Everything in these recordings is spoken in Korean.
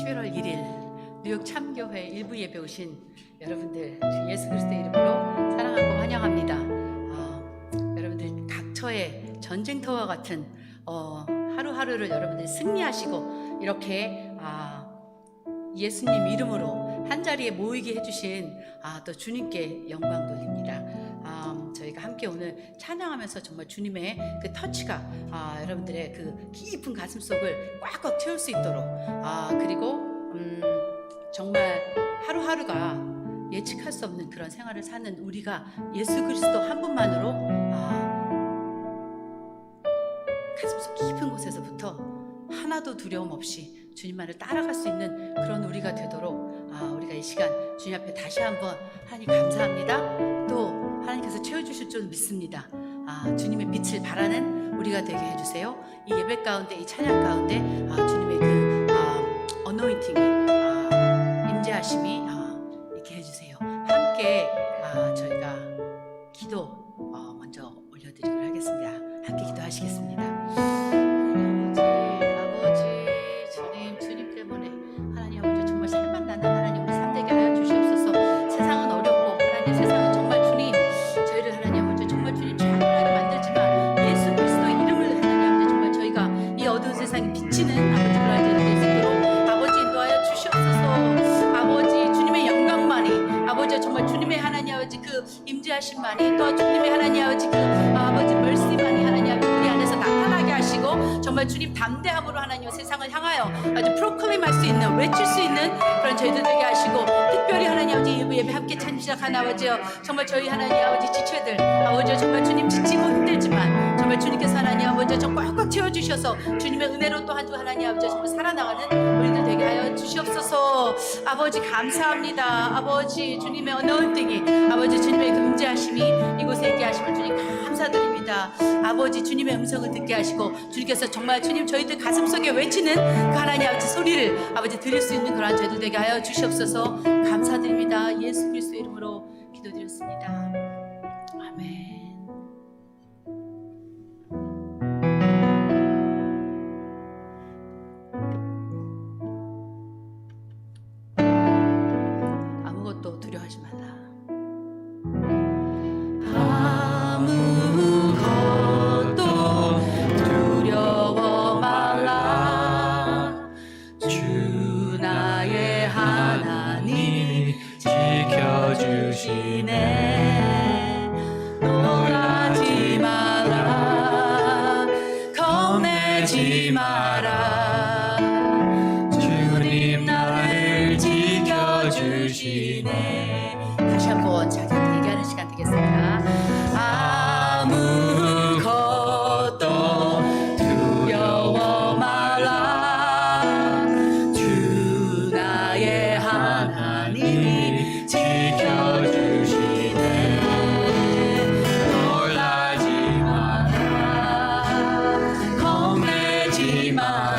11월 1일 뉴욕 참교회 일부 예배 오신 여러분들 주 예수 그리스도의 이름으로 사랑하고 환영합니다. 여러분들 각처의 전쟁터와 같은 하루하루를 여러분들 승리하시고 이렇게 예수님 이름으로 한자리에 모이게 해주신 또 주님께 영광 돌립니다. 저희가 함께 오늘 찬양하면서 정말 주님의 그 터치가 여러분들의 그 깊은 가슴속을 꽉꽉 채울 수 있도록 그리고 정말 하루하루가 예측할 수 없는 그런 생활을 사는 우리가 예수 그리스도 한 분만으로 가슴속 깊은 곳에서부터 하나도 두려움 없이 주님만을 따라갈 수 있는 그런 우리가 되도록 우리가 이 시간 주님 앞에 다시 한번 하나님 감사합니다. 또 하나님께서 채워주실 줄 믿습니다. 주님의 빛을 바라는 우리가 되게 해주세요. 이 예배 가운데, 이 찬양 가운데 주님의 그 어노인팅이 임재하심이 있게 해주세요. 함께 저희가 기도 먼저 올려드리도록 하겠습니다. 함께 기도하시겠습니다. 아버지 주님 때문에 하나님 아버지 정말 살만 나는 하나님 우리 삶되게 하여 주시옵소서. 세상은 어렵고 하나님 세상은 정말 주님 저희를 하나님 아버지 정말 주님 찬양하게 만들지만 예수 그리스도의 이름을 하나님 아버지 정말 저희가 이 어두운 세상에 비치는 아버지 그런 자들이 될 수 있도록 아버지 인도하여 주시옵소서. 아버지 주님의 영광만이 아버지 정말 주님의 하나님 아버지 그 임재하심만이 또 주님의 하나님 아버지 그 아버지 멀시만이 하나님 아버지 우리 안에서 나타나게 하시고 정말 주님 담대함으로 하나님 세상을 향하여 아주 프로클레임 할 수 있는 외칠 수 있는 그런 저희들 되게 하시고 특별히 하나님 아버지 예배 함께 찬 시작한 아버지여 정말 저희 하나님 아버지 지체들 아버지여 정말 주님 지치고 힘들지만 정말 주님께서 하나님 아버지 정말 꽉꽉 채워주셔서 주님의 은혜로 또 한 주 하나님 아버지 정말 살아나가는 우리들 되게 하여 주시옵소서. 아버지 감사합니다. 아버지 주님의 어너운팅이 아버지 주님의 금지하심이 이곳에 있게 하심을 주님 감사드립니다. 아버지 주님의 음성을 듣게 하시고 주님께서 정말 주님 저희들 가슴속에 외치는 그 하나님 아버지 소리를 아버지 들을 수 있는 그러한 저희들 되게 하여 주시옵소서. 감사드립니다. 예수 그리스도의 이름으로 기도드렸습니다. 아멘. 아무것도 두려워하지 말라. 아무것도 두려워 말라. 주 나의 하나님 지켜주시네. 놀라지 마라. 겁내지 마라. 주님 나를 지켜주시네. 다시 한번 자기한테 얘기하는 시간 되겠습니다. 아무것도 두려워 말라. 주 나의 하나님 지켜주시네. 놀라지 마라. 겁내지 마라.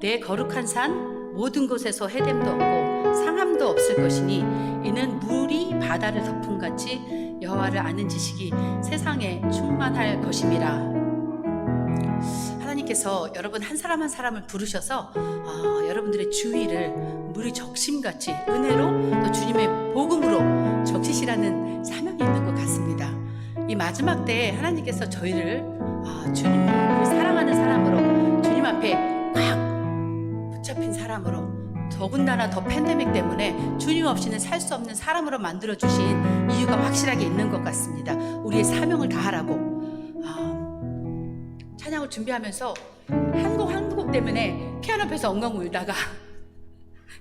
내 거룩한 산 모든 곳에서 해됨도 없고 상함도 없을 것이니 이는 물이 바다를 덮은 같이 여호와를 아는 지식이 세상에 충만할 것임이라. 하나님께서 여러분 한 사람 한 사람을 부르셔서 여러분들의 주위를 물이 적심같이 은혜로 또 주님의 복음으로 적시시라는 사명이 있는 것 같습니다. 이 마지막 때에 하나님께서 저희를 주님을 사랑하는 사람으로, 주님 앞에 꽉 붙잡힌 사람으로, 더군다나 더 팬데믹 때문에 주님 없이는 살 수 없는 사람으로 만들어주신 이유가 확실하게 있는 것 같습니다. 우리의 사명을 다하라고. 찬양을 준비하면서 한 곡 때문에 피아노 앞에서 엉엉 울다가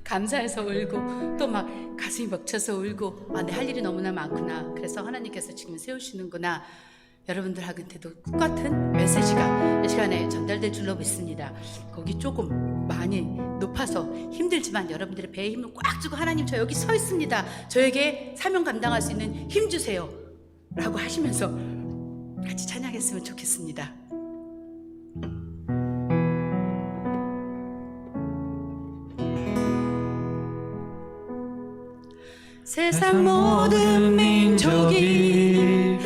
감사해서 울고 또 막 가슴이 벅차서 울고 내 할 일이 너무나 많구나. 그래서 하나님께서 지금 세우시는구나. 여러분들한테도 똑같은 메시지가 이 시간에 전달될 줄로 믿습니다. 거기 조금 많이 높아서 힘들지만 여러분들의 배에 힘을 꽉 주고 하나님 저 여기 서 있습니다. 저에게 사명 감당할 수 있는 힘 주세요 라고 하시면서 같이 찬양했으면 좋겠습니다. 세상 모든 민족이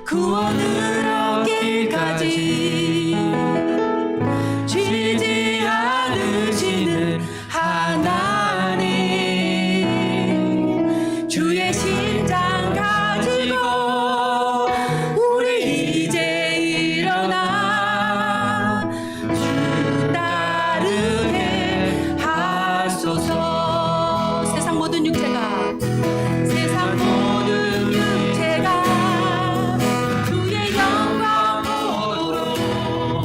구원을 얻기까지 쉬지 않으시는 하나님, 주의 심장 가지고 우리 이제 일어나 주 따르게 하소서. 세상 모든 육체가 주의 영광 보도록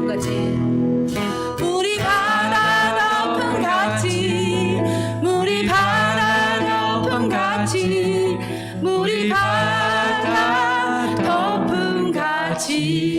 높은 같이 물이 바다 높은 같이 물이 바다 높은 같이 물이 바다 높은 같이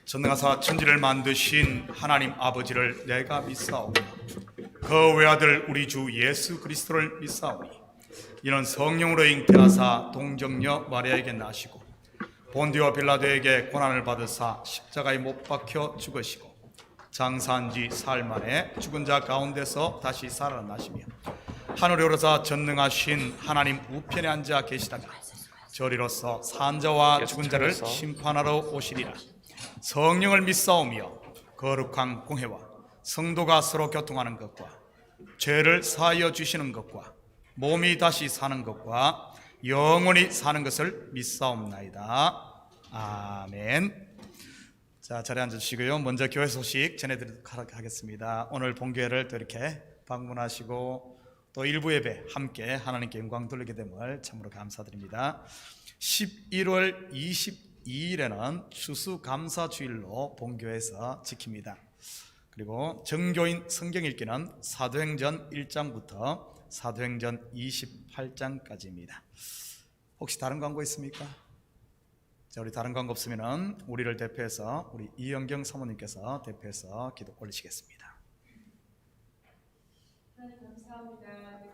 전능하사 천지를 만드신 하나님 아버지를 내가 믿사오니 그 외아들 우리 주 예수 그리스도를 믿사오니 이는 성령으로 잉태하사 동정녀 마리아에게 나시고 본디오 빌라도에게 고난을 받으사 십자가에 못 박혀 죽으시고 장사한 지 사흘 만에 죽은 자 가운데서 다시 살아나시며 하늘에 오르사 전능하신 하나님 우편에 앉아 계시다가 저리로서 산자와 죽은 자를 심판하러 오시리라. 성령을 믿사오며 거룩한 공회와 성도가 서로 교통하는 것과 죄를 사하여 주시는 것과 몸이 다시 사는 것과 영원히 사는 것을 믿사옵나이다. 아멘. 자, 자리에 앉으시고요. 먼저 교회 소식 전해드리도록 하겠습니다. 오늘 본교회를 또 이렇게 방문하시고 또 일부 예배 함께 하나님께 영광 돌리게 됨을 참으로 감사드립니다. 11월 22일에는 추수감사주일로 본교회에서 지킵니다. 그리고 정교인 성경 읽기는 사도행전 1장부터 사도행전 28장까지입니다. 혹시 다른 광고 있습니까? 자, 우리 다른 광고 없으면 우리를 대표해서 우리 이영경 사모님께서 대표해서 기도 올리시겠습니다. 하나님 감사합니다.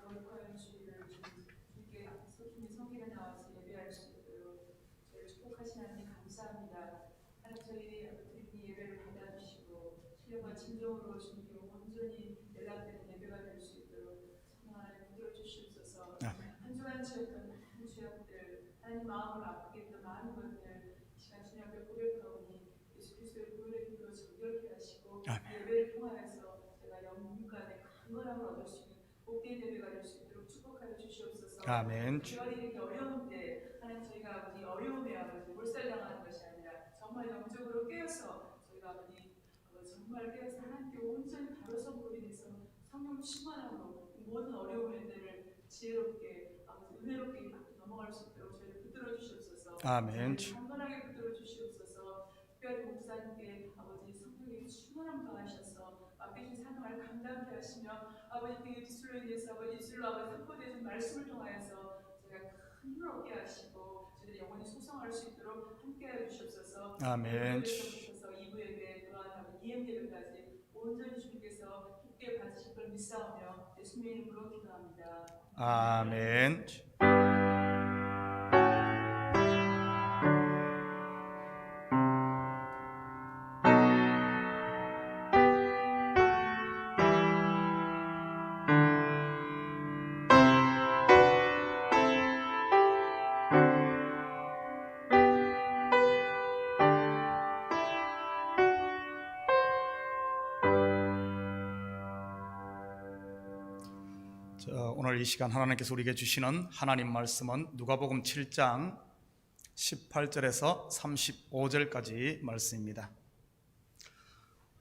거룩한 주일을 주께 소중히 성경에 나와서 예배할 수 있도록 저희를 축복하신 하나님 감사합니다. 하나님 저희 드리는 예배를 받아주시고 신령과 진정으로 주님께 온전히 연락되는 예배가 될 수 있도록 성령 하나님 붙들어 주시옵소서. 한 주간 지었던 많은 죄악들 하나님 마음을 아프게 했던 많은 것들 이 시간 주님 앞에 고백하오니 예수 그리스도의 보혈의 힘으로 정결케 하시고 예배를 통하여서 제가 영문간에 강건함을 얻을 수 있는 복된 예배가 될 수 있도록 축복하여 주시옵소서. 아멘. 주말이 이렇게 어려운데 하나님 저희가 아버지 어려움에 아버지 몰살당하는 것이 아니라 정말 영적으로 깨어서 저희가 아버지 정말 깨어서 하나님께 온전히 바로 선포로 인해서 성령 충만함으로 모든 어려움의 때를 지혜롭게 아버지 은혜롭게 넘어갈 수 있도록 저희를 붙들어 주시옵소서. 아멘. 강건하게 붙들어 주시옵소서. 특별히 목사님께 아버지 성령의 충만함 더하셔서 맡기신 사명을 감당케 하시며 아버지 그 입술로 인해서 아버지 입술로 아버지 선포되신 말씀을 통하여서 저희가 큰 힘을 얻게 하시고 저희들이 영원히 소성할 수 있도록 함께하여 주시옵소서. 아멘. 1부에서부터 2부 예배 또한 아버지 EM 예배까지 온전히 주님께서 깊게 받으실 걸 믿사오며 예수님의 이름으로 기도합니다. 아멘. 오늘 이 시간 하나님께서 우리에게 주시는 하나님 말씀은 누가복음 7장 18절에서 35절까지 말씀입니다.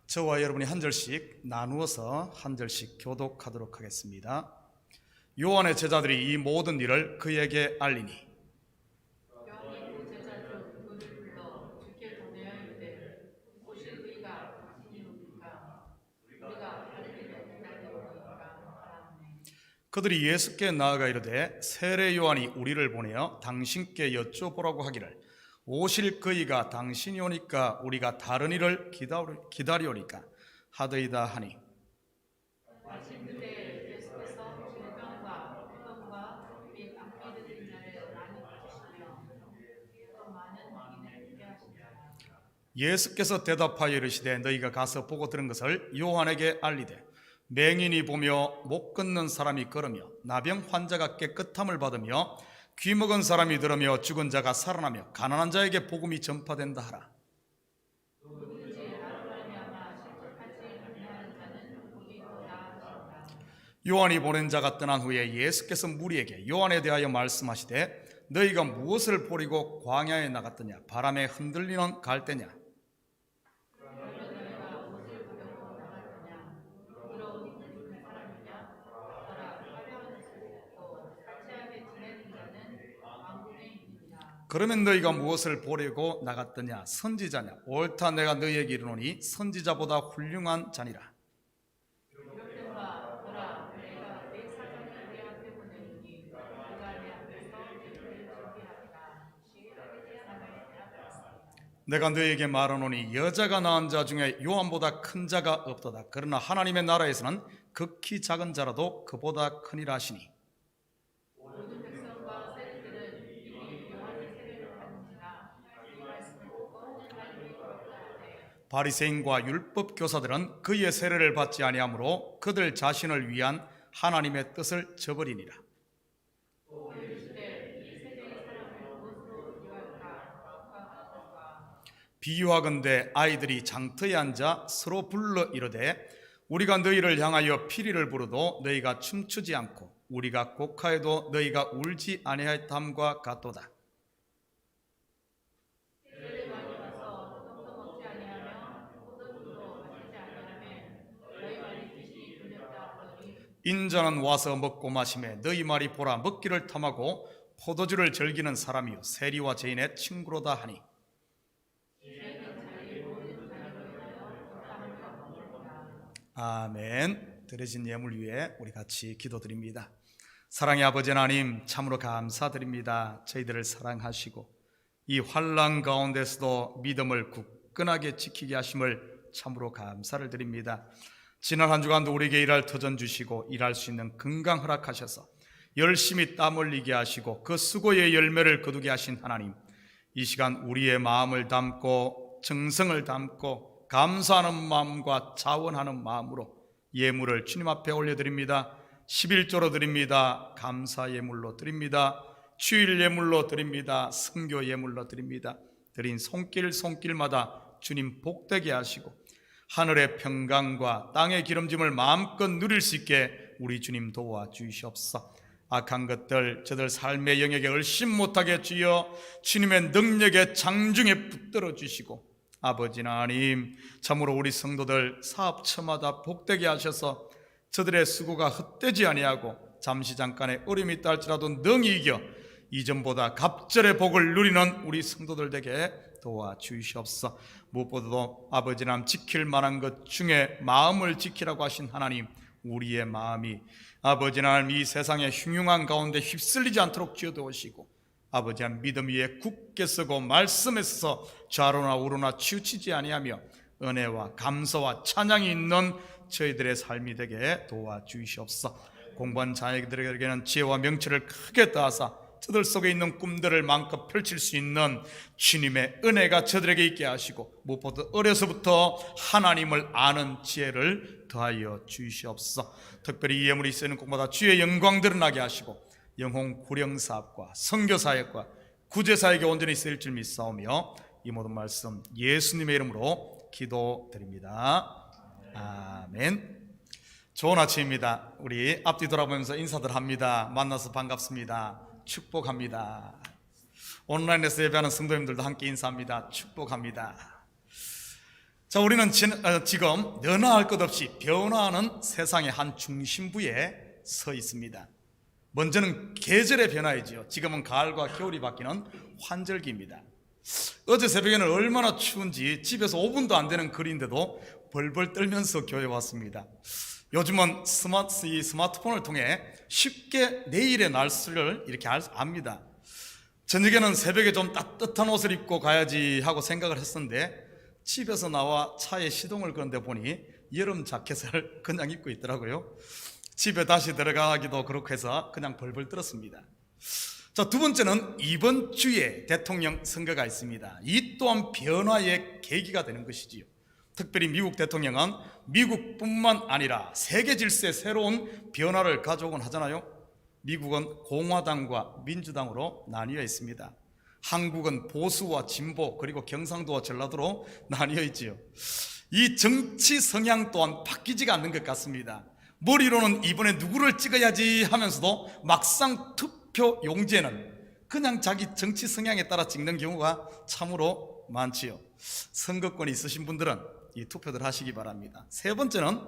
저와 여러분이 한 절씩 나누어서 한 절씩 교독하도록 하겠습니다. 요한의 제자들이 이 모든 일을 그에게 알리니 요한이 그 제자 중 그를 불러 주께 보내어 이르되 오실 그이가 당신이옵니까? 우리가 가리기를 기다리오니까 하라하네. 그들이 예수께 나아가 이르되 세례 요한이 우리를 보내어 당신께 여쭤보라고 하기를 오실 그이가 당신이 오니까 우리가 다른 일을 기다리오니까 하더이다 하니 마침 그때 예수께서 질병과 태동과 및 안 믿는 자를 많이 고치시며 또 많은 이를 있게 하시니라. 예수께서 대답하여 이르시되 너희가 가서 보고 들은 것을 요한에게 알리되 맹인이 보며 못 걷는 사람이 걸으며 나병 환자가 깨끗함을 받으며 귀 먹은 사람이 들으며 죽은 자가 살아나며 가난한 자에게 복음이 전파된다 하라. 누구든지 나로 말미암아 실족하지 아니하는 자는 곧이 더 나아지리라. 요한이 보낸 자가 떠난 후에 예수께서 무리에게 요한에 대하여 말씀하시되 너희가 무엇을 보리고 광야에 나갔더냐 바람에 흔들리는 갈대냐 너희가 무엇을 보려고 나갔느냐? 부드러운 입는 사람이냐? 보라, 화려한 옷을 입고 살찌하게 지내는 자는 왕궁에 있느니라. 그러면 너희가 무엇을 보려고 나갔더냐 선지자냐 옳다 내가 너희에게 이르노니 선지자보다 훌륭한 자니라. 이렇게 봐, 보라, 내가 내 사자를 내 앞에 보내노니 그가 내 앞에서 내 길을 준비하리라. 시행하게 세상을 내 앞에 있으리라. 내가 너희에게 말하노니 여자가 낳은 자 중에 요한보다 큰 자가 없도다. 그러나 하나님의 나라에서는 극히 작은 자라도 그보다 크니라 하시니 모든 백성과 세리들은 이미 요한의 세례를 받는지라 이 말씀을 듣고 하나님이 그렇다하되 바리새인과 율법 교사들은 그의 세례를 받지 아니하므로 그들 자신을 위한 하나님의 뜻을 저버리니라. 또 이르시되 이 세대의 사람을 무엇으로 비유할까? 비유하건대 아이들이 장터에 앉아 서로 불러 이르되 우리가 너희를 향하여 피리를 부르도 너희가 춤추지 않고 우리가 곡하여도 너희가 울지 아니하였담과 같도다. 세대를 많이 와서 떡도 먹지 아니하며 포도주도 마시지 아니하며 너희 말이 뜻이 들렸다 하더니 인자는 와서 먹고 마시매 너희 말이 보라 먹기를 탐하고 포도주를 즐기는 사람이요 세리와 죄인의 친구로다 하니 아멘. 드려진 예물 위에 우리 같이 기도드립니다. 사랑의 아버지 하나님 참으로 감사드립니다. 저희들을 사랑하시고 이 환난 가운데서도 믿음을 굳건하게 지키게 하심을 참으로 감사를 드립니다. 지난 한 주간도 우리에게 일할 터전 주시고 일할 수 있는 건강 허락하셔서 열심히 땀 흘리게 하시고 그 수고의 열매를 거두게 하신 하나님, 이 시간 우리의 마음을 담고 정성을 담고 감사하는 마음과 자원하는 마음으로 예물을 주님 앞에 올려드립니다. 11조로 드립니다. 감사 예물로 드립니다. 주일 예물로 드립니다. 선교 예물로 드립니다. 드린 손길마다 주님 복되게 하시고 하늘의 평강과 땅의 기름짐을 마음껏 누릴 수 있게 우리 주님 도와주시옵소서. 악한 것들 저들 삶의 영역에 얼씬 못하게 주여 주님의 능력에 장중에 붙들어 주시고 아버지 하나님 참으로 우리 성도들 사업처마다 복되게 하셔서 저들의 수고가 헛되지 아니하고 잠시 잠깐의 어려움이 있다 할지라도 능히 이겨 이전보다 갑절의 복을 누리는 우리 성도들 되게 도와주시옵소서. 무엇보다도 아버지 하나님 지킬 만한 것 중에 마음을 지키라고 하신 하나님, 우리의 마음이 아버지 하나님 이 세상의 흉흉한 가운데 휩쓸리지 않도록 지어두시고 아버지 하나님 믿음 위에 굳게 서고 말씀에 서서 좌로나 우로나 치우치지 아니하며 은혜와 감사와 찬양이 있는 저희들의 삶이 되게 도와주시옵소서. 공부한 자녀들에게는 지혜와 명철을 크게 더하사 저들 속에 있는 꿈들을 마음껏 펼칠 수 있는 주님의 은혜가 저들에게 있게 하시고 무엇보다 어려서부터 하나님을 아는 지혜를 더하여 주시옵소서. 특별히 이 예물이 쓰이는 곳마다 주의 영광 드러나게 하시고 영혼 구령사업과 선교사역과 구제사역에 온전히 쓰일 줄 믿사오며 이 모든 말씀 예수님의 이름으로 기도드립니다. 아멘. 좋은 아침입니다. 우리 앞뒤 돌아보면서 인사들 합니다. 만나서 반갑습니다. 축복합니다. 온라인에서 예배하는 성도님들도 함께 인사합니다. 축복합니다. 자, 우리는 지금 너나 할 것 없이 변화하는 세상의 한 중심부에 서 있습니다. 먼저는 계절의 변화이지요. 지금은 가을과 겨울이 바뀌는 환절기입니다. 어제 새벽에는 얼마나 추운지 집에서 5분도 안 되는 거리인데도 벌벌 떨면서 교회 왔습니다. 요즘은 스마트폰을 통해 쉽게 내일의 날씨를 이렇게 압니다. 저녁에는 새벽에 좀 따뜻한 옷을 입고 가야지 하고 생각을 했었는데 집에서 나와 차에 시동을 거는데 보니 여름 자켓을 그냥 입고 있더라고요. 집에 다시 들어가기도 그렇고 해서 그냥 벌벌 떨었습니다. 자, 두 번째는 이번 주에 대통령 선거가 있습니다. 이 또한 변화의 계기가 되는 것이지요. 특별히 미국 대통령은 미국뿐만 아니라 세계 질서의 새로운 변화를 가져오곤 하잖아요. 미국은 공화당과 민주당으로 나뉘어 있습니다. 한국은 보수와 진보 그리고 경상도와 전라도로 나뉘어 있지요. 이 정치 성향 또한 바뀌지가 않는 것 같습니다. 머리로는 이번에 누구를 찍어야지 하면서도 막상 투표 용지에는 그냥 자기 정치 성향에 따라 찍는 경우가 참으로 많지요. 선거권이 있으신 분들은 이 투표들 하시기 바랍니다. 세 번째는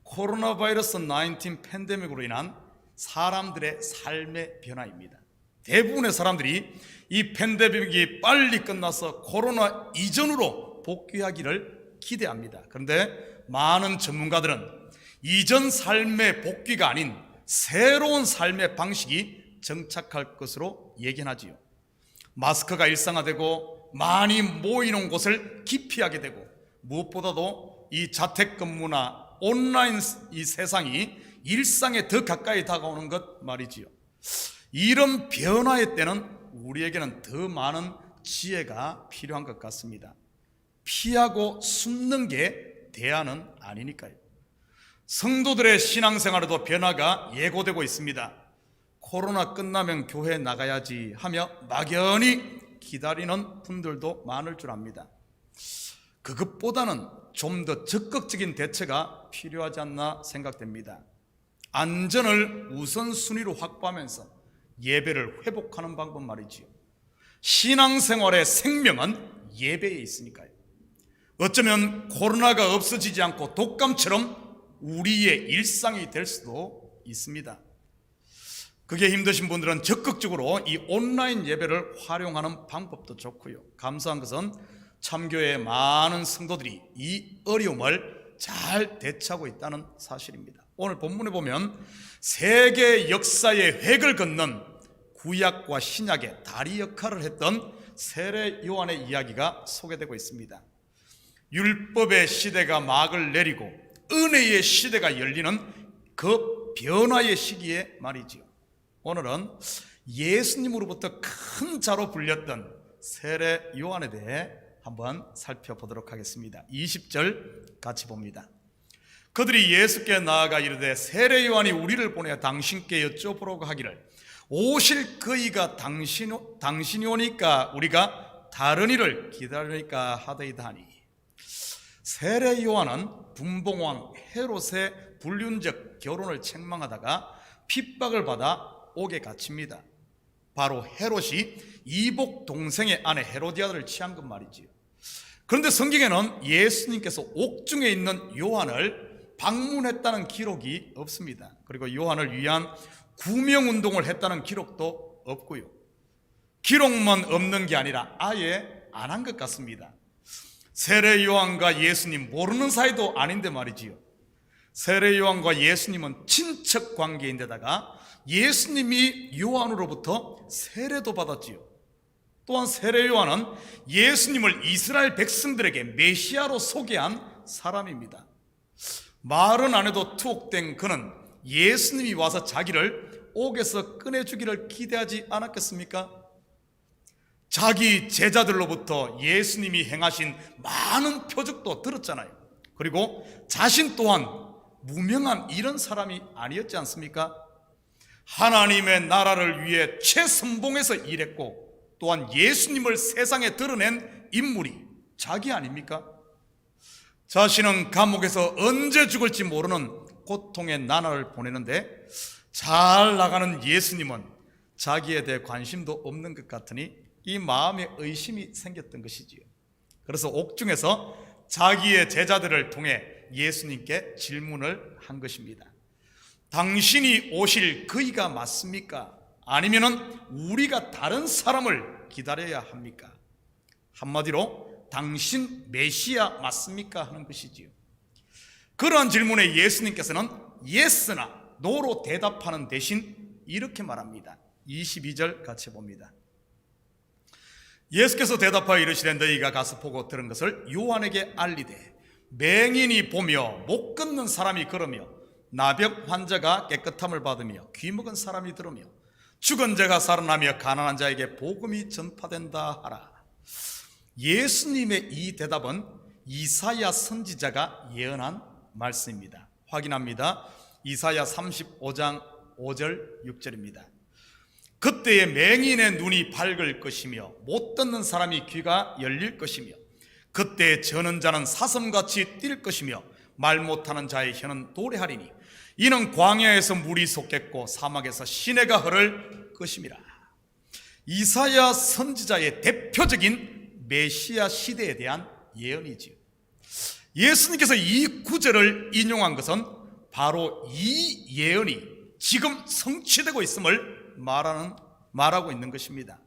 코로나 바이러스 19 팬데믹으로 인한 사람들의 삶의 변화입니다. 대부분의 사람들이 이 팬데믹이 빨리 끝나서 코로나 이전으로 복귀하기를 기대합니다. 그런데 많은 전문가들은 이전 삶의 복귀가 아닌 새로운 삶의 방식이 정착할 것으로 예견하지요. 마스크가 일상화되고 많이 모이는 곳을 기피하게 되고 무엇보다도 이 자택근무나 온라인 이 세상이 일상에 더 가까이 다가오는 것 말이지요. 이런 변화의 때는 우리에게는 더 많은 지혜가 필요한 것 같습니다. 피하고 숨는 게 대안은 아니니까요. 성도들의 신앙생활에도 변화가 예고되고 있습니다. 코로나 끝나면 교회 나가야지 하며 막연히 기다리는 분들도 많을 줄 압니다. 그것보다는 좀 더 적극적인 대처가 필요하지 않나 생각됩니다. 안전을 우선순위로 확보하면서 예배를 회복하는 방법 말이지요. 신앙생활의 생명은 예배에 있으니까요. 어쩌면 코로나가 없어지지 않고 독감처럼 우리의 일상이 될 수도 있습니다. 그게 힘드신 분들은 적극적으로 이 온라인 예배를 활용하는 방법도 좋고요. 감사한 것은 참교회의 많은 성도들이 이 어려움을 잘 대처하고 있다는 사실입니다. 오늘 본문에 보면 세계 역사의 획을 긋는 구약과 신약의 다리 역할을 했던 세례 요한의 이야기가 소개되고 있습니다. 율법의 시대가 막을 내리고 은혜의 시대가 열리는 그 변화의 시기에 말이지요. 오늘은 예수님으로부터 큰 자로 불렸던 세례 요한에 대해 한번 살펴보도록 하겠습니다. 20절 같이 봅니다. 그들이 예수께 나아가 이르되 세례 요한이 우리를 보내 당신께 여쭤보려고 하기를 오실 그이가 당신이 오니까 우리가 다른 이를 기다리니까 하더이다 하니, 세례 요한은 분봉왕 헤롯의 불륜적 결혼을 책망하다가 핍박을 받아 옥에 갇힙니다. 바로 헤롯이 이복 동생의 아내 헤로디아를 취한 것 말이지요. 그런데 성경에는 예수님께서 옥중에 있는 요한을 방문했다는 기록이 없습니다. 그리고 요한을 위한 구명운동을 했다는 기록도 없고요. 기록만 없는 게 아니라 아예 안 한 것 같습니다. 세례 요한과 예수님 모르는 사이도 아닌데 말이지요. 세례 요한과 예수님은 친척 관계인데다가 예수님이 요한으로부터 세례도 받았지요. 또한 세례 요한은 예수님을 이스라엘 백성들에게 메시아로 소개한 사람입니다. 말은 안 해도 투옥된 그는 예수님이 와서 자기를 옥에서 꺼내주기를 기대하지 않았겠습니까? 자기 제자들로부터 예수님이 행하신 많은 표적도 들었잖아요. 그리고 자신 또한 무명한 이런 사람이 아니었지 않습니까? 하나님의 나라를 위해 최선봉에서 일했고 또한 예수님을 세상에 드러낸 인물이 자기 아닙니까? 자신은 감옥에서 언제 죽을지 모르는 고통의 나날을 보내는데 잘 나가는 예수님은 자기에 대해 관심도 없는 것 같으니 이 마음에 의심이 생겼던 것이지요. 그래서 옥중에서 자기의 제자들을 통해 예수님께 질문을 한 것입니다. 당신이 오실 그이가 맞습니까? 아니면은 우리가 다른 사람을 기다려야 합니까? 한마디로 당신 메시아 맞습니까? 하는 것이지요. 그러한 질문에 예수님께서는 예스나 노로 대답하는 대신 이렇게 말합니다. 22절 같이 봅니다. 예수께서 대답하여 이르시되 너희가 가서 보고 들은 것을 요한에게 알리되 맹인이 보며 못 걷는 사람이 걸으며 나병 환자가 깨끗함을 받으며 귀먹은 사람이 들으며 죽은 자가 살아나며 가난한 자에게 복음이 전파된다 하라. 예수님의 이 대답은 이사야 선지자가 예언한 말씀입니다. 확인합니다. 이사야 35장 5절 6절입니다. 그때에 맹인의 눈이 밝을 것이며 못 듣는 사람이 귀가 열릴 것이며 그때에 저는 자는 사슴같이 뛸 것이며 말 못하는 자의 혀는 도래하리니 이는 광야에서 물이 솟겠고 사막에서 시내가 흐를 것임이라. 이사야 선지자의 대표적인 메시아 시대에 대한 예언이지요. 예수님께서 이 구절을 인용한 것은 바로 이 예언이 지금 성취되고 있음을 말하고 있는 것입니다.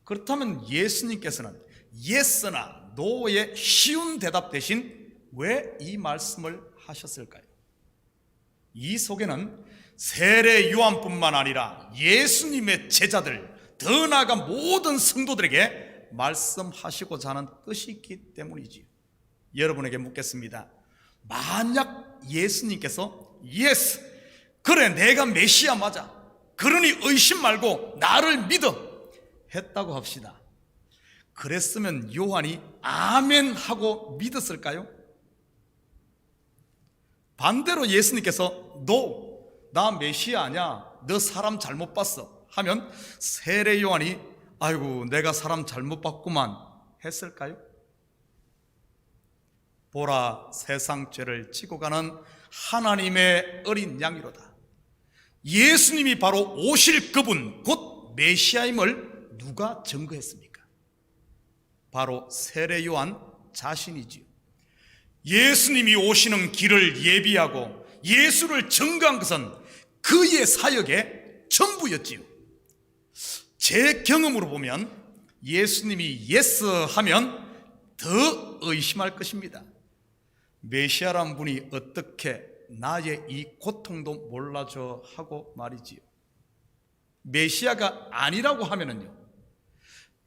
그렇다면 예수님께서는 예스나 노의 쉬운 대답 대신 왜 이 말씀을 하셨을까요? 이 속에는 세례 요한뿐만 아니라 예수님의 제자들, 더 나아가 모든 성도들에게 말씀하시고자 하는 뜻이 있기 때문이지요. 여러분에게 묻겠습니다. 만약 예수님께서 예스, 그래 내가 메시아 맞아, 그러니 의심 말고 나를 믿어 했다고 합시다. 그랬으면 요한이 아멘 하고 믿었을까요? 반대로 예수님께서 너, 나 메시아 아니야, 너 사람 잘못 봤어 하면 세례 요한이 아이고 내가 사람 잘못 봤구만 했을까요? 보라 세상 죄를 지고 가는 하나님의 어린 양이로다. 예수님이 바로 오실 그분 곧 메시아임을 누가 증거했습니까? 바로 세례 요한 자신이지요. 예수님이 오시는 길을 예비하고 예수를 증거한 것은 그의 사역의 전부였지요. 제 경험으로 보면 예수님이 예스 하면 더 의심할 것입니다. 메시아란 분이 어떻게 나의 이 고통도 몰라줘 하고 말이지요. 메시아가 아니라고 하면은요,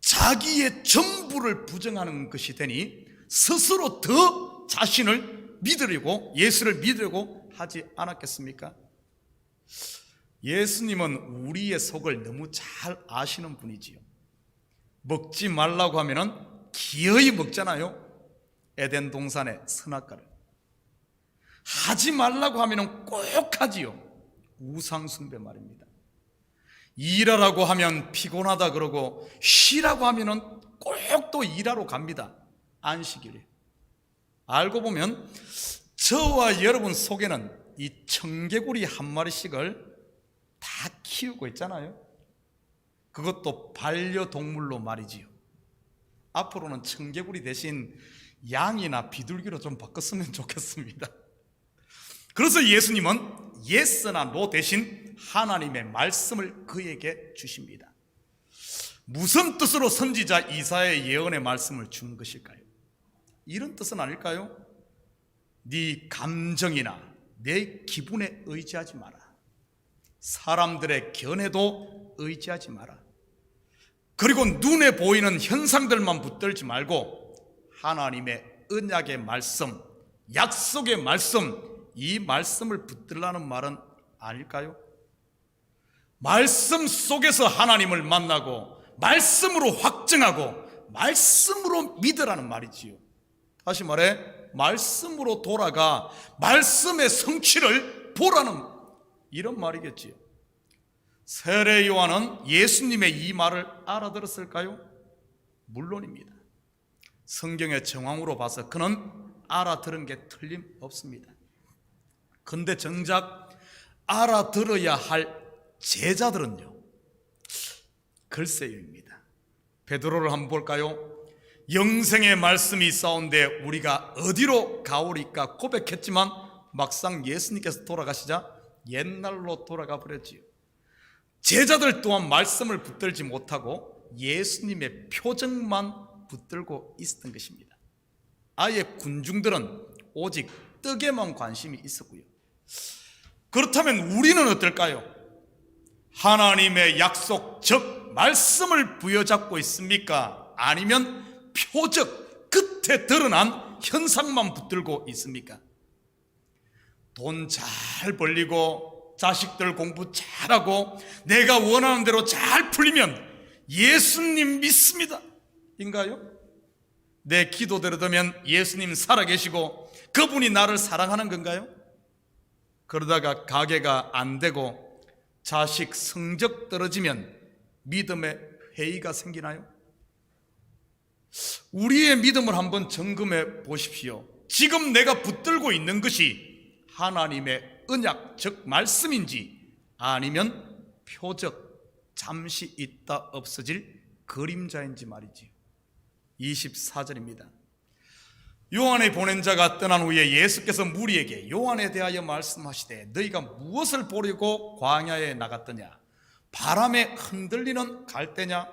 자기의 전부를 부정하는 것이 되니 스스로 더 자신을 믿으려고, 예수를 믿으려고 하지 않았겠습니까? 예수님은 우리의 속을 너무 잘 아시는 분이지요. 먹지 말라고 하면은 기어이 먹잖아요. 에덴 동산의 선악과를. 하지 말라고 하면은 꼭 하지요. 우상 숭배 말입니다. 일하라고 하면 피곤하다 그러고 쉬라고 하면은 꼭 또 일하러 갑니다. 안식일에. 알고 보면 저와 여러분 속에는 이 청개구리 한 마리씩을 다 키우고 있잖아요. 그것도 반려동물로 말이지요. 앞으로는 청개구리 대신 양이나 비둘기로 좀 바꿨으면 좋겠습니다. 그래서 예수님은 예스나 노 대신 하나님의 말씀을 그에게 주십니다. 무슨 뜻으로 선지자 이사야의 예언의 말씀을 준 것일까요? 이런 뜻은 아닐까요? 네 감정이나 내 기분에 의지하지 마라. 사람들의 견해도 의지하지 마라. 그리고 눈에 보이는 현상들만 붙들지 말고 하나님의 언약의 말씀, 약속의 말씀, 이 말씀을 붙들라는 말은 아닐까요? 말씀 속에서 하나님을 만나고 말씀으로 확증하고 말씀으로 믿으라는 말이지요. 다시 말해 말씀으로 돌아가 말씀의 성취를 보라는 이런 말이겠지요. 세례 요한은 예수님의 이 말을 알아들었을까요? 물론입니다. 성경의 정황으로 봐서 그는 알아들은 게 틀림없습니다. 근데 정작 알아들어야 할 제자들은요, 글쎄요입니다. 베드로를 한번 볼까요? 영생의 말씀이 있사온데 우리가 어디로 가오리까 고백했지만 막상 예수님께서 돌아가시자 옛날로 돌아가 버렸지요. 제자들 또한 말씀을 붙들지 못하고 예수님의 표정만 붙들고 있었던 것입니다. 아예 군중들은 오직 떡에만 관심이 있었고요. 그렇다면 우리는 어떨까요? 하나님의 약속, 즉 말씀을 부여잡고 있습니까? 아니면 표적, 끝에 드러난 현상만 붙들고 있습니까? 돈 잘 벌리고 자식들 공부 잘하고 내가 원하는 대로 잘 풀리면 예수님 믿습니다 인가요? 내 기도대로 되면 예수님 살아계시고 그분이 나를 사랑하는 건가요? 그러다가 가게가 안 되고 자식 성적 떨어지면 믿음의 회의가 생기나요? 우리의 믿음을 한번 점검해 보십시오. 지금 내가 붙들고 있는 것이 하나님의 언약, 즉 말씀인지 아니면 표적, 잠시 있다 없어질 그림자인지 말이지요. 24절입니다. 요한의 보낸 자가 떠난 후에 예수께서 무리에게 요한에 대하여 말씀하시되 너희가 무엇을 보려고 광야에 나갔더냐? 바람에 흔들리는 갈대냐?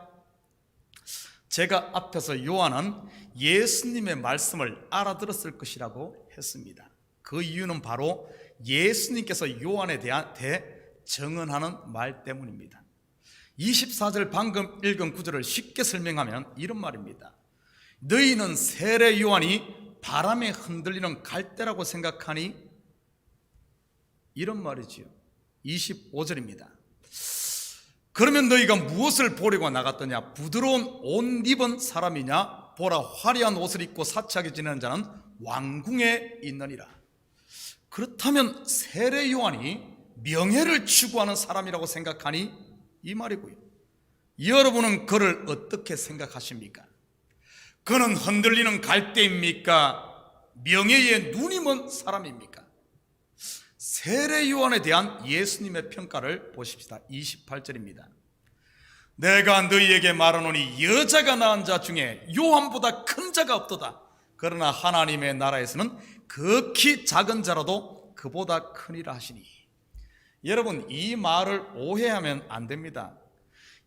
제가 앞에서 요한은 예수님의 말씀을 알아들었을 것이라고 했습니다. 그 이유는 바로 예수님께서 요한에 대해 정언하는 말 때문입니다. 24절 방금 읽은 구절을 쉽게 설명하면 이런 말입니다. 너희는 세례 요한이 바람에 흔들리는 갈대라고 생각하니? 이런 말이지요. 25절입니다. 그러면 너희가 무엇을 보려고 나갔더냐? 부드러운 옷 입은 사람이냐? 보라, 화려한 옷을 입고 사치하게 지내는 자는 왕궁에 있느니라. 그렇다면 세례 요한이 명예를 추구하는 사람이라고 생각하니? 이 말이고요. 여러분은 그를 어떻게 생각하십니까? 그는 흔들리는 갈대입니까? 명예에 눈이 먼 사람입니까? 세례 요한에 대한 예수님의 평가를 보십시다. 28절입니다. 내가 너희에게 말하노니 여자가 낳은 자 중에 요한보다 큰 자가 없도다. 그러나 하나님의 나라에서는 극히 작은 자라도 그보다 크니라 하시니. 여러분, 이 말을 오해하면 안 됩니다.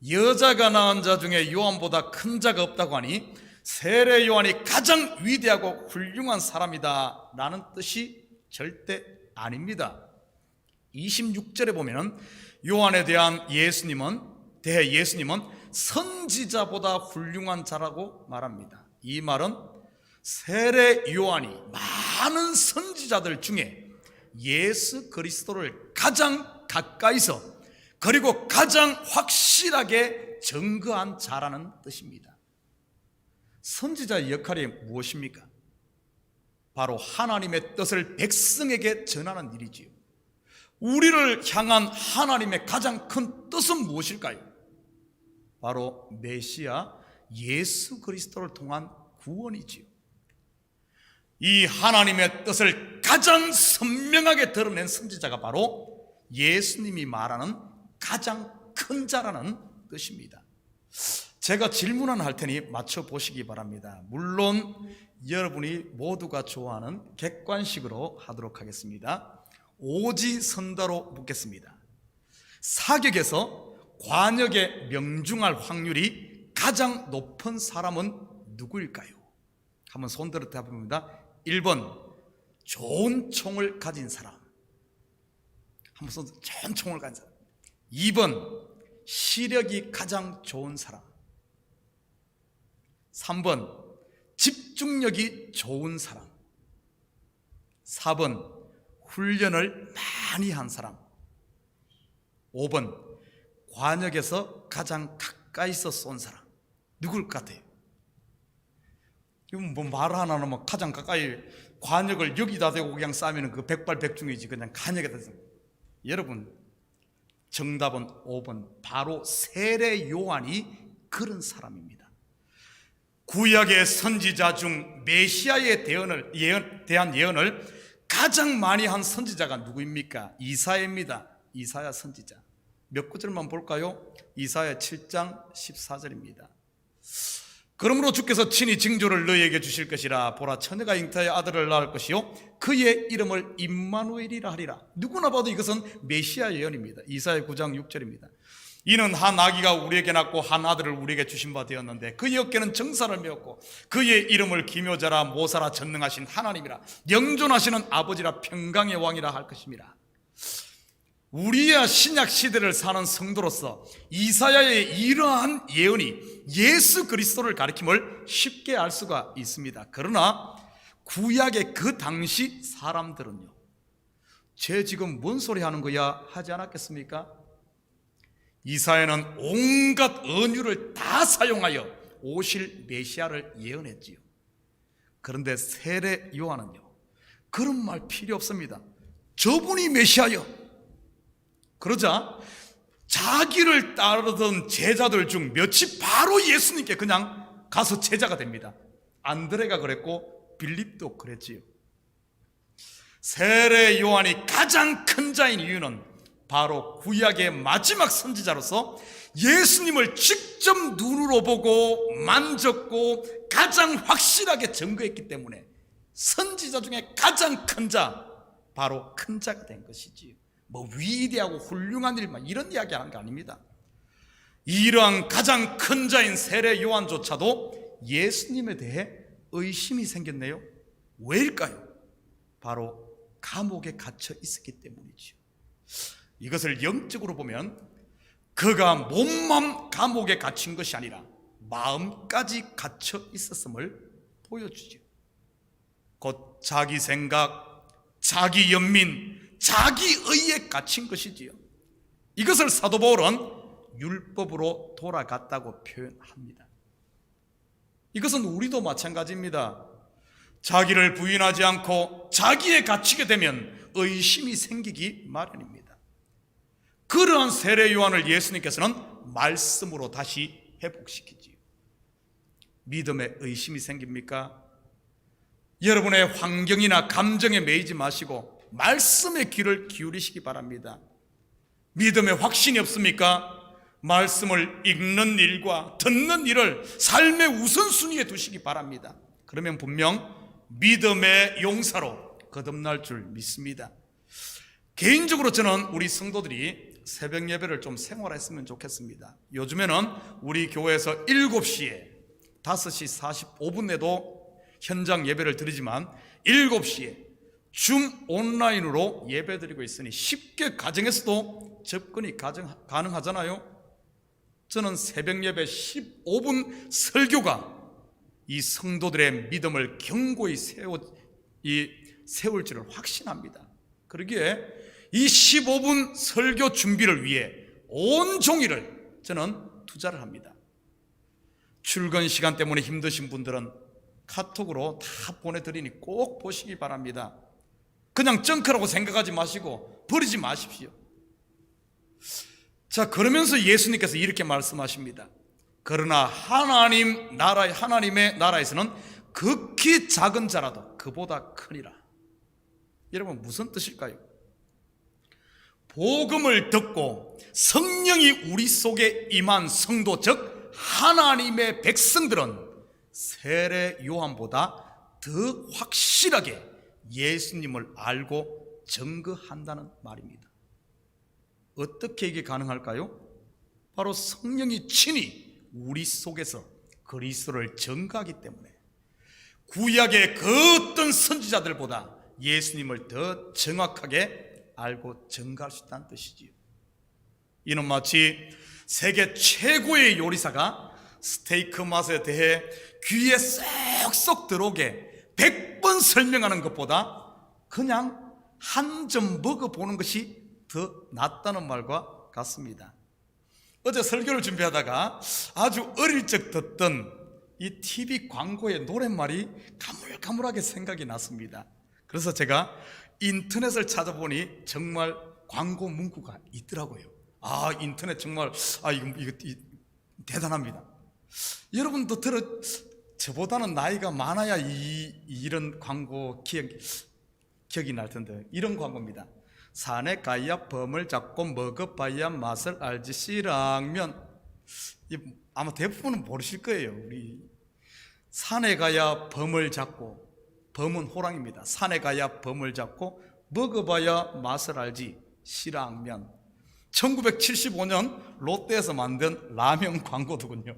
여자가 낳은 자 중에 요한보다 큰 자가 없다고 하니 세례 요한이 가장 위대하고 훌륭한 사람이다 라는 뜻이 절대 아닙니다. 26절에 보면 요한에 대한 예수님은 선지자보다 훌륭한 자라고 말합니다. 이 말은 세례 요한이 많은 선지자들 중에 예수 그리스도를 가장 가까이서 그리고 가장 확실하게 증거한 자라는 뜻입니다. 선지자의 역할이 무엇입니까? 바로 하나님의 뜻을 백성에게 전하는 일이지요. 우리를 향한 하나님의 가장 큰 뜻은 무엇일까요? 바로 메시아 예수 그리스도를 통한 구원이지요. 이 하나님의 뜻을 가장 선명하게 드러낸 선지자가 바로 예수님이 말하는 가장 큰 자라는 뜻입니다. 제가 질문 하나 할 테니 맞춰보시기 바랍니다. 물론 여러분이 모두가 좋아하는 객관식으로 하도록 하겠습니다. 오지선다로 묻겠습니다. 사격에서 관역에 명중할 확률이 가장 높은 사람은 누구일까요? 한번 손들어 대답해봅니다. 1번 좋은 총을 가진 사람. 한번 손 들어. 좋은 총을 가진 사람. 2번 시력이 가장 좋은 사람. 3번 집중력이 좋은 사람. 4번 훈련을 많이 한 사람. 5번 관역에서 가장 가까이서 쏜 사람. 누굴 것 같아요? 이건 뭐 말 하나 하면 가장 가까이 관역을 여기다 대고 그냥 쏴면 그 백발백중이지 그냥 관역에다 쏘. 여러분, 정답은 5번 바로 세례 요한이 그런 사람입니다. 구약의 선지자 중 메시아에 대한 예언을 가장 많이 한 선지자가 누구입니까? 이사야입니다. 이사야 선지자. 몇 구절만 볼까요? 이사야 7장 14절입니다. 그러므로 주께서 친히 징조를 너희에게 주실 것이라. 보라, 처녀가 잉태하여 아들을 낳을 것이요 그의 이름을 임마누엘이라 하리라. 누구나 봐도 이것은 메시아 예언입니다. 이사야 9장 6절입니다. 이는 한 아기가 우리에게 낳고 한 아들을 우리에게 주신 바 되었는데 그의 어깨는 정사를 메었고 그의 이름을 기묘자라 모사라 전능하신 하나님이라 영존하시는 아버지라 평강의 왕이라 할 것입니다. 우리야 신약 시대를 사는 성도로서 이사야의 이러한 예언이 예수 그리스도를 가리킴을 쉽게 알 수가 있습니다. 그러나 구약의 그 당시 사람들은요, 쟤 지금 뭔 소리 하는 거야 하지 않았겠습니까? 이사야는 온갖 언유를 다 사용하여 오실 메시아를 예언했지요. 그런데 세례 요한은요, 그런 말 필요 없습니다. 저분이 메시아요. 그러자 자기를 따르던 제자들 중 몇이 바로 예수님께 그냥 가서 제자가 됩니다. 안드레가 그랬고 빌립도 그랬지요. 세례 요한이 가장 큰 자인 이유는 바로 구약의 마지막 선지자로서 예수님을 직접 눈으로 보고 만졌고 가장 확실하게 증거했기 때문에 선지자 중에 가장 큰 자, 바로 큰 자가 된 것이지요. 뭐 위대하고 훌륭한 일만 이런 이야기 하는 게 아닙니다. 이러한 가장 큰 자인 세례 요한조차도 예수님에 대해 의심이 생겼네요. 왜일까요? 바로 감옥에 갇혀 있었기 때문이죠. 이것을 영적으로 보면 그가 몸만 감옥에 갇힌 것이 아니라 마음까지 갇혀 있었음을 보여주죠. 곧 자기 생각, 자기 연민, 자기 의에 갇힌 것이지요. 이것을 사도 바울은 율법으로 돌아갔다고 표현합니다. 이것은 우리도 마찬가지입니다. 자기를 부인하지 않고 자기에 갇히게 되면 의심이 생기기 마련입니다. 그러한 세례 요한을 예수님께서는 말씀으로 다시 회복시키지요. 믿음에 의심이 생깁니까? 여러분의 환경이나 감정에 매이지 마시고 말씀의 귀를 기울이시기 바랍니다. 믿음에 확신이 없습니까? 말씀을 읽는 일과 듣는 일을 삶의 우선순위에 두시기 바랍니다. 그러면 분명 믿음의 용사로 거듭날 줄 믿습니다. 개인적으로 저는 우리 성도들이 새벽 예배를 좀 생활했으면 좋겠습니다. 요즘에는 우리 교회에서 7시에 5시 45분에도 현장 예배를 드리지만 7시에 줌 온라인으로 예배 드리고 있으니 쉽게 가정에서도 접근이 가능하잖아요. 저는 새벽 예배 15분 설교가 이 성도들의 믿음을 견고히 세울 줄을 확신합니다. 그러기에 이 15분 설교 준비를 위해 온종일을 저는 투자를 합니다. 출근 시간 때문에 힘드신 분들은 카톡으로 다 보내드리니 꼭 보시기 바랍니다. 그냥 정크라고 생각하지 마시고 버리지 마십시오. 자, 그러면서 예수님께서 이렇게 말씀하십니다. 그러나 하나님의 나라에서는 극히 작은 자라도 그보다 크니라. 여러분, 무슨 뜻일까요? 복음을 듣고 성령이 우리 속에 임한 성도, 즉 하나님의 백성들은 세례 요한보다 더 확실하게 예수님을 알고 증거한다는 말입니다. 어떻게 이게 가능할까요? 바로 성령이 친히 우리 속에서 그리스도를 증거하기 때문에 구약의 그 어떤 선지자들보다 예수님을 더 정확하게 알고 증거할 수 있다는 뜻이지요. 이는 마치 세계 최고의 요리사가 스테이크 맛에 대해 귀에 쏙쏙 들어오게 100번 설명하는 것보다 그냥 한 점 먹어보는 것이 더 낫다는 말과 같습니다. 어제 설교를 준비하다가 아주 어릴 적 듣던 이 TV 광고의 노랫말이 가물가물하게 생각이 났습니다. 그래서 제가 인터넷을 찾아보니 정말 광고 문구가 있더라고요. 인터넷 정말 이거 대단합니다. 여러분도 저보다는 나이가 많아야 이런 광고 기억이 날 텐데 이런 광고입니다. 산에 가야 범을 잡고 먹어봐야 맛을 알지 씨랑면. 아마 대부분은 모르실 거예요. 우리 산에 가야 범을 잡고, 범은 호랑입니다. 산에 가야 범을 잡고 먹어봐야 맛을 알지 씨랑면. 1975년 롯데에서 만든 라면 광고더군요.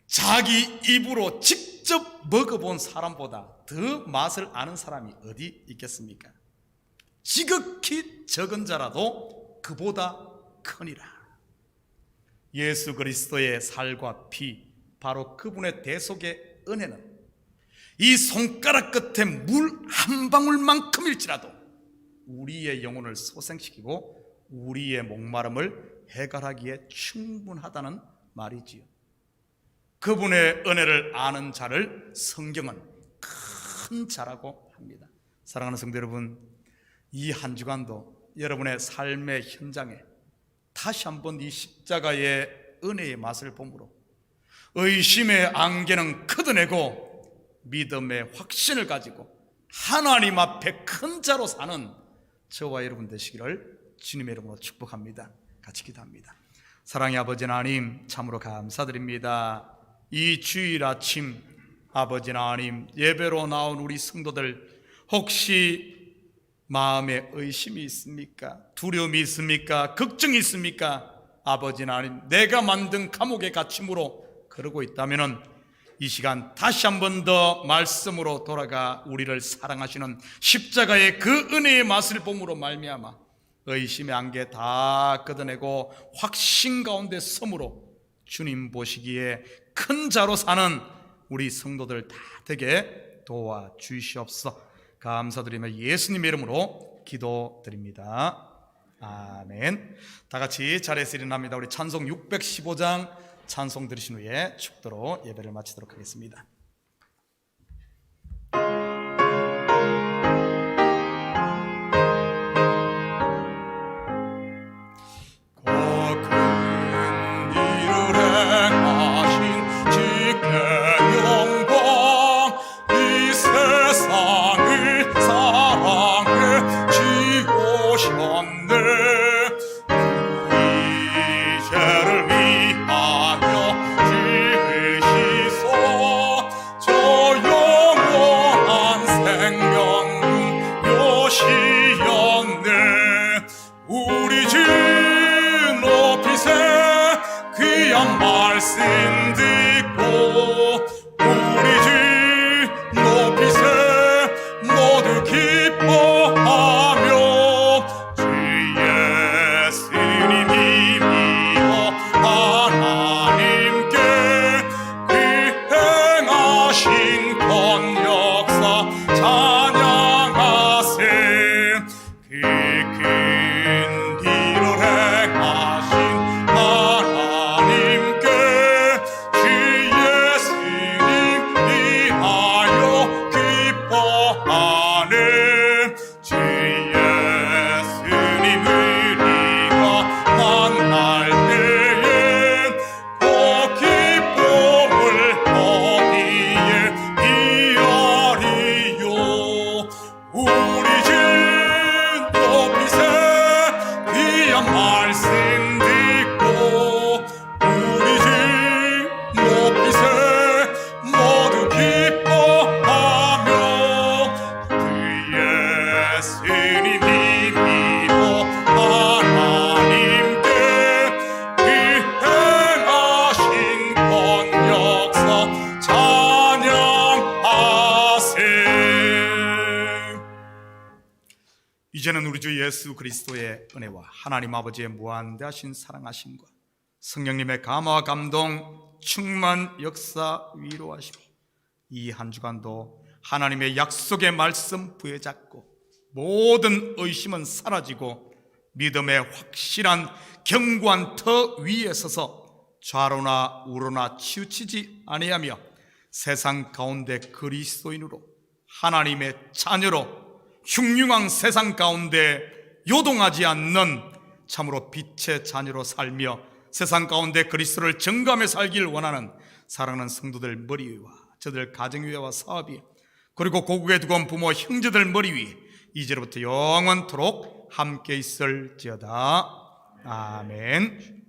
자기 입으로 직접 먹어본 사람보다 더 맛을 아는 사람이 어디 있겠습니까? 지극히 적은 자라도 그보다 크니라. 예수 그리스도의 살과 피, 바로 그분의 대속의 은혜는 이 손가락 끝에 물 한 방울만큼일지라도 우리의 영혼을 소생시키고 우리의 목마름을 해결하기에 충분하다는 말이지요. 그분의 은혜를 아는 자를 성경은 큰 자라고 합니다. 사랑하는 성도 여러분, 이 한 주간도 여러분의 삶의 현장에 다시 한번 이 십자가의 은혜의 맛을 보므로 의심의 안개는 걷어내고 믿음의 확신을 가지고 하나님 앞에 큰 자로 사는 저와 여러분 되시기를 주님의 이름으로 축복합니다. 같이 기도합니다. 사랑의 아버지 하나님, 참으로 감사드립니다. 이 주일 아침 아버지 하나님, 예배로 나온 우리 성도들 혹시 마음에 의심이 있습니까? 두려움이 있습니까? 걱정이 있습니까? 아버지 하나님, 내가 만든 감옥의 갇힘으로 그러고 있다면 이 시간 다시 한 번 더 말씀으로 돌아가 우리를 사랑하시는 십자가의 그 은혜의 맛을 봄으로 말미암아 의심의 안개 다 걷어내고 확신 가운데 섬으로 주님 보시기에 큰 자로 사는 우리 성도들 다 되게 도와주시옵소서. 감사드리며 예수님의 이름으로 기도드립니다. 아멘. 다 같이 자리에서 일어납니다. 우리 찬송 615장 찬송 들으신 후에 축도로 예배를 마치도록 하겠습니다. 말씀 듣고 우리 주 높이세 모두 기뻐하며 주 예수님이 믿어 하나님께 그 행하신 권역사 찬양하세. 그 큰 일을 행하신 하나님께 주 예수님 위하여 기뻐하네. 주 예수님을 우리가 만날 때에 그 기쁨을 어디에 비하리요. 우리 주 높이세 귀한 말씀 듣고 우리 주 높이세 모두 기뻐하며 주 예수님이 믿어 하나님께 그 행하신 권역사 찬양하세. 이제는 우리 주 예수 그리스도의 은혜와 하나님 아버지의 무한대하신 사랑하심과 성령님의 감화와 감동, 충만, 역사, 위로하심이 이 한 주간도 하나님의 약속의 말씀 부여잡고 모든 의심은 사라지고 믿음의 확실한 견고한 터 위에 서서 좌로나 우로나 치우치지 아니하며 세상 가운데 그리스도인으로 하나님의 자녀로 흉흉한 세상 가운데 요동하지 않는 참으로 빛의 자녀로 살며 세상 가운데 그리스도를 증거하며 살길 원하는 사랑하는 성도들 머리 위와 저들 가정 위와 사업 위 그리고 고국에 두고 온 부모 형제들 머리 위에 이제로부터 영원토록 함께 있을지어다. 아멘.